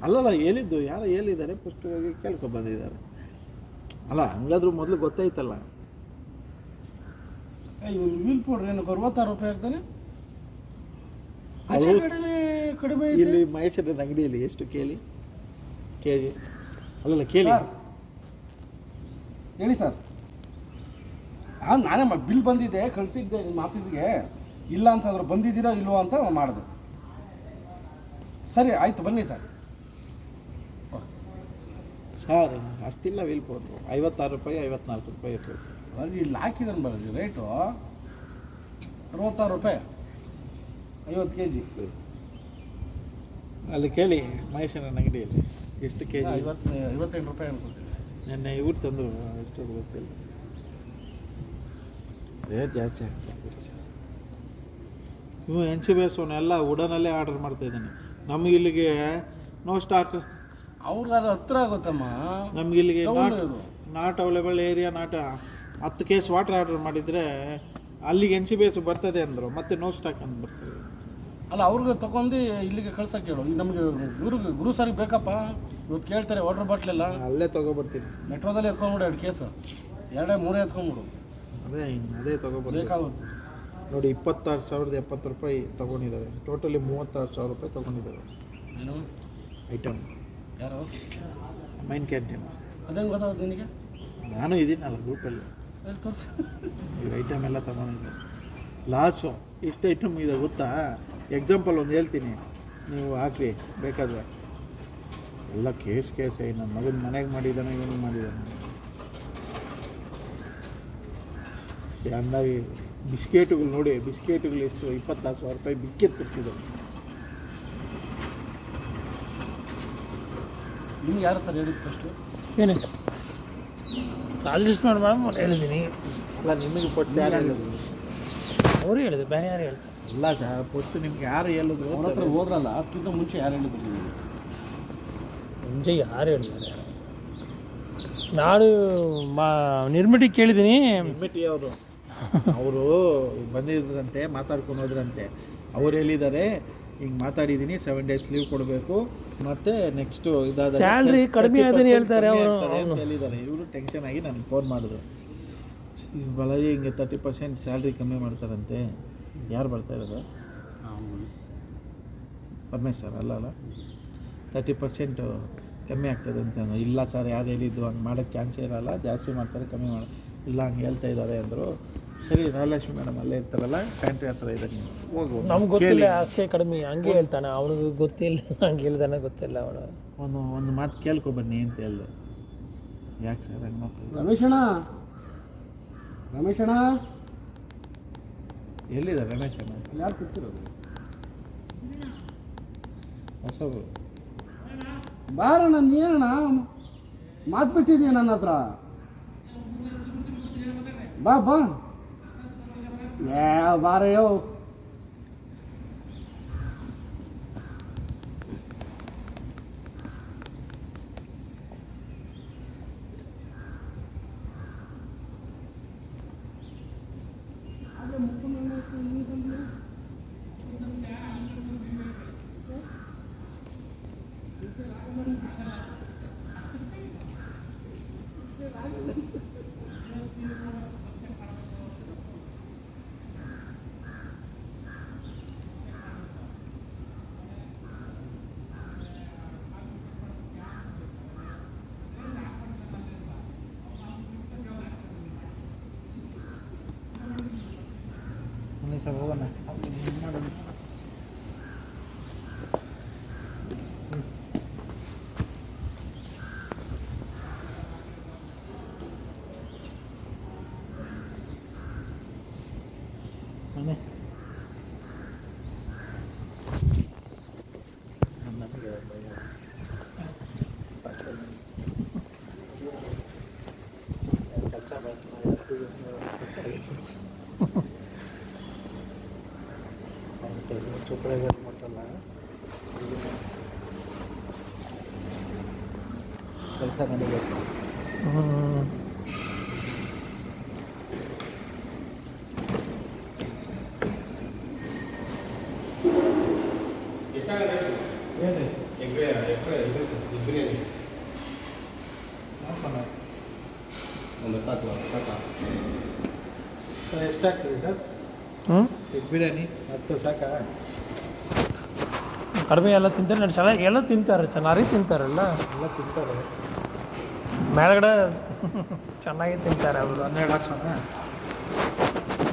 ಅಲ್ಲಲ್ಲ ಹೇಳಿದ್ದು ಯಾರು ಹೇಳಿದ್ದಾರೆ ಫಸ್ಟ್ ಹೋಗಿ ಕೇಳ್ಕೊ ಬಂದಿದ್ದಾರೆ ಅಲ್ಲ ಹಂಗಾದ್ರೂ ಮೊದಲು ಗೊತ್ತಾಯ್ತಲ್ಲ. ವೀಲ್ ಪೌಡ್ರ್ ಏನು 66 ರೂಪಾಯಿ ಆಗ್ತಾನೆ ಕಡಿಮೆ. ಇಲ್ಲಿ ಮಹೇಶ್ವರನ ಅಂಗಡಿಯಲ್ಲಿ ಎಷ್ಟು ಕೇಳಿ ಕೆ ಜಿ ಅಲ್ಲಲ್ಲ ಕೇಳಿ ಹೇಳಿ ಸರ್. ನಾನೇ ಬಿಲ್ ಬಂದಿದ್ದೆ ಕಳಿಸಿದ್ದೆ ನಿಮ್ಮ ಆಫೀಸ್ಗೆ, ಇಲ್ಲ ಅಂತಂದ್ರೆ ಬಂದಿದ್ದೀರಾ ಇಲ್ವೋ ಅಂತ ಮಾಡಿದೆ. ಸರಿ ಆಯಿತು ಬನ್ನಿ ಸರ್. ಸರ್ ಅಷ್ಟಿಲ್ಲ ವೀಲ್ ಪೌಡ್ರು 56 ರೂಪಾಯಿ 54 ರೂಪಾಯಿ ಇರಬೇಕು. ಅಲ್ಲಿ ಇಲ್ಲಿ ಹಾಕಿದಾನೆ ಬರೋದು ರೇಟು 66 ರೂಪಾಯಿ 50 kg. ಅಲ್ಲಿ ಕೇಳಿ ಮಹೇಶ್ವರನ ಅಂಗಡಿಯಲ್ಲಿ ಎಷ್ಟು ಕೆ ಜಿ. 58 ರೂಪಾಯಿ ಅನ್ಕೊಳ್ತೀವಿ. ನೆನ್ನೆ ಇವ್ರು ತಂದರು ಎಷ್ಟು ಗೊತ್ತಿಲ್ಲ, ರೇಟ್ ಜಾಸ್ತಿ ಆಗ್ತದೆ. ಇವು ಹೆಂಚು ಬೇಸವನ್ನೆಲ್ಲ ವುಡನಲ್ಲೇ ಆರ್ಡರ್ ಮಾಡ್ತಾಯಿದ್ದಾನೆ. ನಮ್ಗೆ ಇಲ್ಲಿಗೆ ನೋ ಸ್ಟಾಕ್. ಅವ್ರಿಗೆ ಹತ್ರ ಆಗುತ್ತಮ್ಮ. ನಮ್ಗೆ ಇಲ್ಲಿಗೆ not available area not 10 case water order ಮಾಡಿದರೆ ಅಲ್ಲಿಗೆ ಹೆಂಚು ಬೇಸು ಬರ್ತದೆ ಅಂದರು, ಮತ್ತೆ ನೋ ಸ್ಟಾಕ್ ಅಂತ ಬರ್ತದೆ. ಅಲ್ಲ ಅವ್ರಿಗೆ ತೊಗೊಂಡು ಇಲ್ಲಿಗೆ ಕಳ್ಸೋಕೆ ಹೇಳು. ಈಗ ನಮಗೆ ಗುರು ಸಾರಿಗೆ ಬೇಕಪ್ಪ ಇವತ್ತು ಕೇಳ್ತಾರೆ ವಾಟರ್ ಬಾಟ್ಲೆಲ್ಲ. ಅಲ್ಲೇ ತೊಗೊಬರ್ತೀನಿ, ಮೆಟ್ರೋದಲ್ಲಿ ಎತ್ಕೊಂಡ್ಬಿಡು 2 ಕೇಸು 2-3 ಎತ್ಕೊಂಡ್ಬಿಡು. ಅದೇ ತೊಗೊಬರ್ತೀನಿ. ಬೇಕಾಗುತ್ತೆ ನೋಡಿ 26,070 ರೂಪಾಯಿ ತೊಗೊಂಡಿದ್ದಾರೆ. ಟೋಟಲಿ 36,000 ರೂಪಾಯಿ ತೊಗೊಂಡಿದ್ದಾರೆ. ಏನು ಐಟಮ್? ಯಾರು? Main canteen. ಅದೇನು ಗೊತ್ತಾಗುತ್ತೆ ನಿನಗೆ? ನಾನು ಇದ್ದೀನಲ್ಲ ಗ್ರೂಪಲ್ಲಿ. ತೋರಿಸಿ ಈಗ ಐಟಮ್ ಎಲ್ಲ ತೊಗೊಂಡಿದ್ದೆ. ಲಾಸು ಎಷ್ಟು ಐಟಮ್ ಇದೆ ಗೊತ್ತಾ? ಎಕ್ಸಾಂಪಲ್ ಒಂದು ಹೇಳ್ತೀನಿ, ನೀವು ಹಾಕಿ ಬೇಕಾದರೆ. ಎಲ್ಲ ಕೇಸ್ ನನ್ನ ಮಗನ ಮನೆಗೆ ಮಾಡಿದ್ದಾನೆ, ಇವನಿಗೆ ಮಾಡಿದ್ದಾನೆ. ಅಂದಾಗಿ ಬಿಸ್ಕೆಟುಗಳು ನೋಡಿ, ಬಿಸ್ಕೆಟುಗಳು ಎಷ್ಟು 26,000 ರೂಪಾಯಿ ಬಿಸ್ಕೆಟ್ ತರಿಸಿದ್ದಾರೆ. ನಿಮ್ಗೆ ಯಾರು ಸರ್ ಹೇಳಿದ್ದು ಫಸ್ಟು? ಏನು ಅಡ್ಜಸ್ಟ್ ಮಾಡಿ ಹೇಳಿದ್ದೀನಿ. ಅಲ್ಲ ನಿಮಗೆ ಕೊಟ್ಟು ಯಾರು ಹೇಳಿದ್ರು? ಅವರು ಹೇಳಿದ್ರು, ಬೇರೆ ಯಾರು ಹೇಳ್ತಾರೆ? ಇಲ್ಲ ಸರ್, ಕೊಟ್ಟು ನಿಮ್ಗೆ ಯಾರು ಹೇಳಿದ್ರು? ಅವ್ರ ಹತ್ರ ಹೋದ್ರಲ್ಲ ಅದಕ್ಕಿಂತ ಮುಂಚೆ ಯಾರು ಹೇಳಿದ್ರು ನಿಮಗೆ? ಮುಂಚೆ ಯಾರು ಹೇಳಿದ್ದಾರೆ? ನಾನು ನಿರ್ಮಿಟಿ ಕೇಳಿದ್ದೀನಿ. ನಿರ್ಮಿಟಿ ಅವರು ಬಂದಿದ್ರಂತೆ, ಮಾತಾಡ್ಕೊಂಡು ಹೋದ್ರಂತೆ. ಅವ್ರು ಹೇಳಿದ್ದಾರೆ ಹಿಂಗೆ ಮಾತಾಡಿದ್ದೀನಿ, 7 days ಲೀವ್ ಕೊಡಬೇಕು, ಮತ್ತು ನೆಕ್ಸ್ಟು ಇದಾದ ಸ್ಯಾಲ್ರಿ ಕಡಿಮೆ ಆದ್ರೆ ಹೇಳ್ತಾರೆ ಅವರು ಅಂತ ಹೇಳಿದ್ದಾರೆ. ಇವರು ಟೆನ್ಷನ್ ಆಗಿ ನನಗೆ ಫೋನ್ ಮಾಡಿದ್ರು, ಬಾಲಾಜಿ ಹಿಂಗೆ 30% ಸ್ಯಾಲ್ರಿ ಕಮ್ಮಿ ಮಾಡ್ತಾರಂತೆ. ಯಾರು ಬರ್ತಾ ಇರೋದು? ಪರಮೇಶ್ ಸರ್ ಅಲ್ಲ 30% ಕಮ್ಮಿ ಆಗ್ತದೆ ಅಂತ. ಇಲ್ಲ ಸರ್ ಯಾರು ಹೇಳಿದ್ದು, ಹಂಗೆ ಮಾಡೋಕ್ಕೆ ಚಾನ್ಸೇ ಇರೋಲ್ಲ, ಜಾಸ್ತಿ ಮಾಡ್ತಾರೆ ಕಮ್ಮಿ ಮಾಡಿ ಇಲ್ಲ ಹಂಗೆ ಹೇಳ್ತಾ ಇದ್ದಾರೆ ಅಂದರು. ಸರಿ ರಾಜಲಕ್ಷ್ಮಿ ಮೇಡಮ್ ಅಲ್ಲೇ ಇರ್ತಾರಲ್ಲ ಪ್ಯಾಂಟ್ರಿ ಹತ್ರ ಇದೆ, ನೀವು ಹೋಗು. ನಮ್ಗೆ ಗೊತ್ತಿಲ್ಲ ಅಷ್ಟೇ ಕಡಿಮೆ ಹಂಗೆ ಹೇಳ್ತಾನೆ, ಅವನಿಗೆ ಗೊತ್ತಿಲ್ಲ ಹಂಗೆ ಹೇಳ್ತಾನೆ ಗೊತ್ತಿಲ್ಲ. ಅವನು ಒಂದು ಮಾತು ಕೇಳ್ಕೊ ಬನ್ನಿ ಅಂತ ಹೇಳ್ದೆ. ಯಾಕೆ ಸರ್ ಹಂಗೆ ಮಾಡ್ತಾರೆ? ರಮೇಶಣ್ಣ ಎಲ್ಲಿದ್ದಾರೆ ರಮೇಶಣ್ಣ? ಯಾರು ಕೂತಿರೋದು? ಹೊಸಬ್ರು. ಬಾರಣ್ಣ ನೀನಣ್ಣ ಮಾತು ಬಿಟ್ಟಿದೀಯ ನನ್ನ ಹತ್ರ. ಬಾ ಬಾರಯ್ಯೋ. ಸರ್ ಹೋಗೋಣ. ಮನೆ ಸೂಪರ್ವೈಸರ್ ಕೊಟ್ಟಲ್ಲ ಕೆಲಸ ನಡೀಬೇಕು. ಎಷ್ಟು ಏನು ರೀ ಬಿರಿಯಾನಿ ನೋಡ್ಕೊಳ್ಳ ಒಂದು ಸಾಕು ಸಾಕಾ ಸರ್ ಎಷ್ಟಾಗ್ತದೆ ಸರ್ ಹ್ಞೂ ಎಗ್ ಬಿರಿಯಾನಿ 10 ಸಾಕಾ ಕಡಿಮೆ ಎಲ್ಲ ತಿಂತಾರೆ ನಾನು ಚೆನ್ನಾಗಿ ಎಲ್ಲ ತಿಂತಾರೆ ಚೆನ್ನಾಗಿ ತಿಂತಾರಲ್ಲ ಎಲ್ಲ ತಿಂತಾರೆ ಮೇಲ್ಗಡೆ ಚೆನ್ನಾಗಿ ತಿಂತಾರೆ ಅವರು 12 ಹಾಕ್ಸೋಣ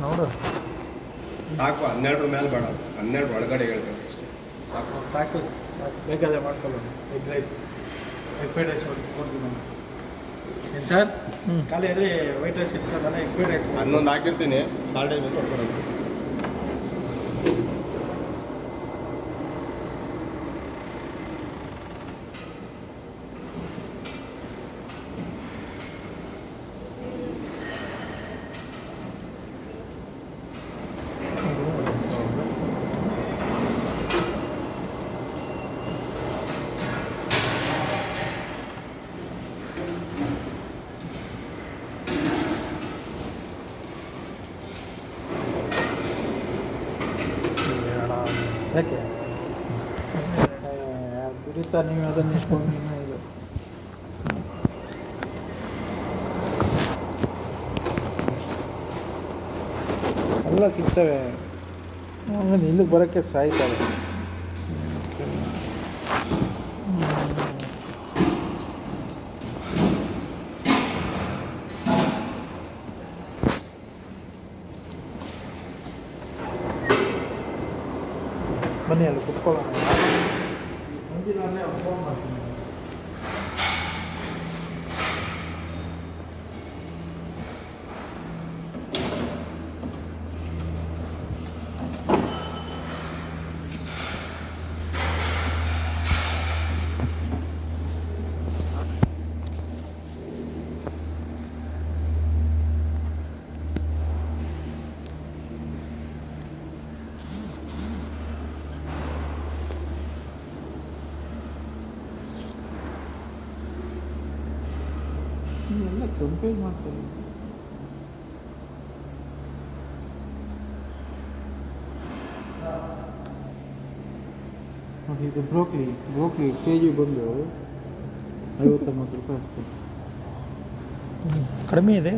ನೋಡು ಸಾಕು 12 ಮೇಲೆ ಬೇಡ 12 ಒಳಗಡೆ ಹೇಳ್ಬೇಕು ಅಷ್ಟೇ ಸಾಕು ಸಾಕು ಬೇಕಾದ್ರೆ ಮಾಡ್ಕೊಳ್ಳೋಣ egg rice egg fried rice ಹೊಡ್ಸ್ಕೊಡ್ತೀನಿ ನಾನು ಏನು ಸರ್ ಖಾಲಿ ಅದೇ ವೈಟ್ ರೈಸ್ ಇರ್ತದಲ್ಲ ಎಗ್ ಫ್ರೈಡ್ ರೈಸ್ ಹನ್ನೊಂದು ಹಾಕಿರ್ತೀನಿ ಸಾಲ್ಟ್ ಮೇಲೆ ಕೊಟ್ಕೊಡೋದು ಯಾಕೆ ಬಿಡುತ್ತಾ ನೀವು ಅದನ್ನು ಇಸ್ಕೊಂಡು ಇನ್ನೂ ಇದು ಎಲ್ಲ ಸಿಗ್ತವೆ ಆಮೇಲೆ ಇಲ್ಲಿಗೆ ಬರೋಕ್ಕೆ ಸಾಯ್ತವೆ ಬನ್ನಿ ಅಲ್ಲಿ ಕುತ್ಕೊಳ್ಳೋಣ ಮುಂದಿನವನ್ನೇ ಫೋನ್ ಮಾಡ್ತೀನಿ ಎಲ್ಲ ಕಂಪೇರ್ ಮಾಡ್ತಾರೆ ನೋಡಿ ಇದು ಬ್ರೋಕ್ಲಿ ಕೆ ಜಿ ಬಂದು 59 ರೂಪಾಯಿ ಆಗ್ತದೆ ಕಡಿಮೆ ಇದೆ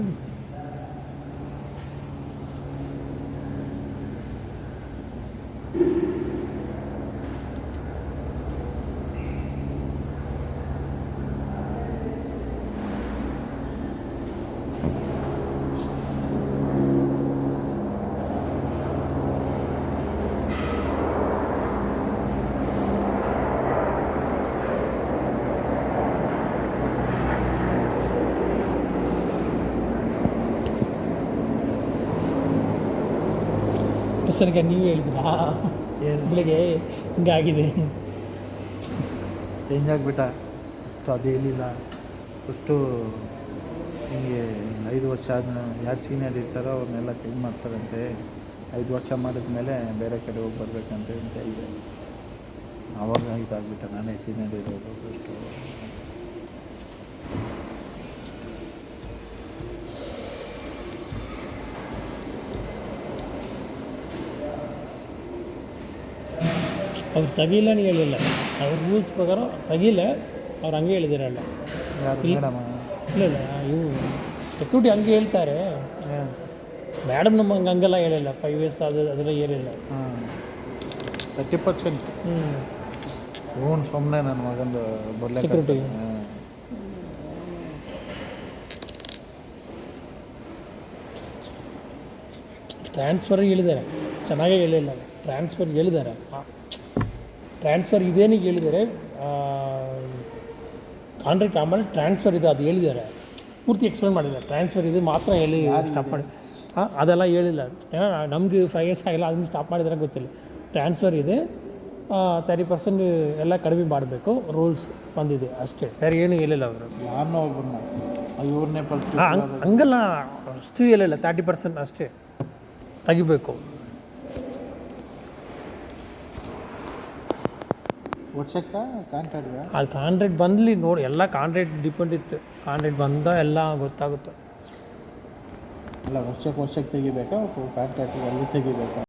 ಹೆಸರಿಗೆ ನೀವು ಹೇಳಿದ್ರಾ ಏನು ಬೆಳಿಗ್ಗೆ ಹಿಂಗಾಗಿದೆ ಚೇಂಜ್ ಆಗಿಬಿಟ್ಟ ಅದೇನಿಲ್ಲ ಫಸ್ಟು ಹಿಂಗೆ 5 ವರ್ಷ ಆದ ಯಾರು ಸೀನಿಯರ್ ಇರ್ತಾರೋ ಅವ್ರನ್ನೆಲ್ಲ ಚೇಂಜ್ ಮಾಡ್ತಾರಂತೆ 5 ವರ್ಷ ಮಾಡಿದ್ಮೇಲೆ ಬೇರೆ ಕಡೆ ಹೋಗಿ ಬರ್ಬೇಕಂತೆ ಅಂತ ಹೇಳಿದೆ ಆವಾಗ ಇದಾಗ್ಬಿಟ್ಟ ನಾನೇ ಸೀನಿಯರ್ ಇರೋದು ಫಸ್ಟು ಅವ್ರು ತೆಗಿಲ್ಲನೇ ಹೇಳಿಲ್ಲ ಅವ್ರ ರೂಲ್ಸ್ ಪ್ರಕಾರ ತೆಗಿಲ್ಲ ಅವ್ರು ಹಂಗೆ ಹೇಳಿದಿರಲ್ಲ ಯಾರು ಇಲ್ಲ. ಮೇಡಮ ಇಲ್ಲ ಇವು ಸೆಕ್ಯೂರಿಟಿ ಹಂಗೆ ಹೇಳ್ತಾರೆ ಮೇಡಮ್ ನಮ್ಮ ಹಂಗೆಲ್ಲ ಹೇಳಿಲ್ಲ 5 ಇಯರ್ಸ್ ಅದೆಲ್ಲ ಹೇಳಿಲ್ಲ ಹಾಂ 30% ಹ್ಞೂ ಓನ್ ಸುಮ್ಮನೆ ನನ್ನ ಮಗಂದು ಬರ್ಲಿಕ್ಕೆ Security. ಟ್ರಾನ್ಸ್ಫರ್ ಹೇಳಿದ್ದಾರೆ ಚೆನ್ನಾಗೇ ಹೇಳಿಲ್ಲ ಟ್ರಾನ್ಸ್ಫರ್ ಹೇಳಿದ್ದಾರೆ ಟ್ರಾನ್ಸ್ಫರ್ ಇದೇನಿಗೆ ಹೇಳಿದ್ದಾರೆ ಕಾಂಟ್ರಾಕ್ಟ್ ಆಮೇಲೆ ಟ್ರಾನ್ಸ್ಫರ್ ಇದೆ ಅದು ಹೇಳಿದ್ದಾರೆ ಪೂರ್ತಿ ಎಕ್ಸ್ಪ್ಲೇನ್ ಮಾಡಿಲ್ಲ ಟ್ರಾನ್ಸ್ಫರ್ ಇದೆ ಮಾತ್ರ ಹೇಳಿ ಸ್ಟಾಪ್ ಮಾಡಿ ಹಾಂ ಅದೆಲ್ಲ ಹೇಳಿಲ್ಲ ನಮಗೆ 5 ಇಯರ್ಸ್ ಆಗಿಲ್ಲ ಅದನ್ನು ಸ್ಟಾಪ್ ಮಾಡಿದ್ರೆ ಗೊತ್ತಿಲ್ಲ ಟ್ರಾನ್ಸ್ಫರ್ ಇದೆ 30% ಎಲ್ಲ ಕಡಿಮೆ ಮಾಡಬೇಕು ರೂಲ್ಸ್ ಬಂದಿದೆ ಅಷ್ಟೇ ಬೇರೆ ಏನೂ ಹೇಳಿಲ್ಲ ಅವರು ಯಾರನ್ನೋ ಒಬ್ಬರನ್ನ ಇವ್ರನ್ನೇ ಹಂಗಲ್ಲ ಅಷ್ಟು ಹೇಳಿಲ್ಲ 30% ಅಷ್ಟೇ ತೆಗಿಬೇಕು ವರ್ಷಕ್ಕೆ ಕಾಂಟ್ರಾಕ್ಟ್ಗೆ ಅದು ಕಾಂಟ್ರಾಕ್ಟ್ ಬಂದಲಿ ನೋಡಿ ಎಲ್ಲ ಕಾಂಟ್ರಾಕ್ಟ್ ಡಿಪೆಂಡ್ ಇತ್ತು ಕಾಂಟ್ರಾಕ್ಟ್ ಬಂದ ಎಲ್ಲ ಗೊತ್ತಾಗುತ್ತೆ ಅಲ್ಲ ವರ್ಷಕ್ಕೆ ತೆಗಿಬೇಕಾ ಕಾಂಟ್ರಾಕ್ಟ್ಗೆ ಅಲ್ಲಿ ತೆಗಿಬೇಕಾ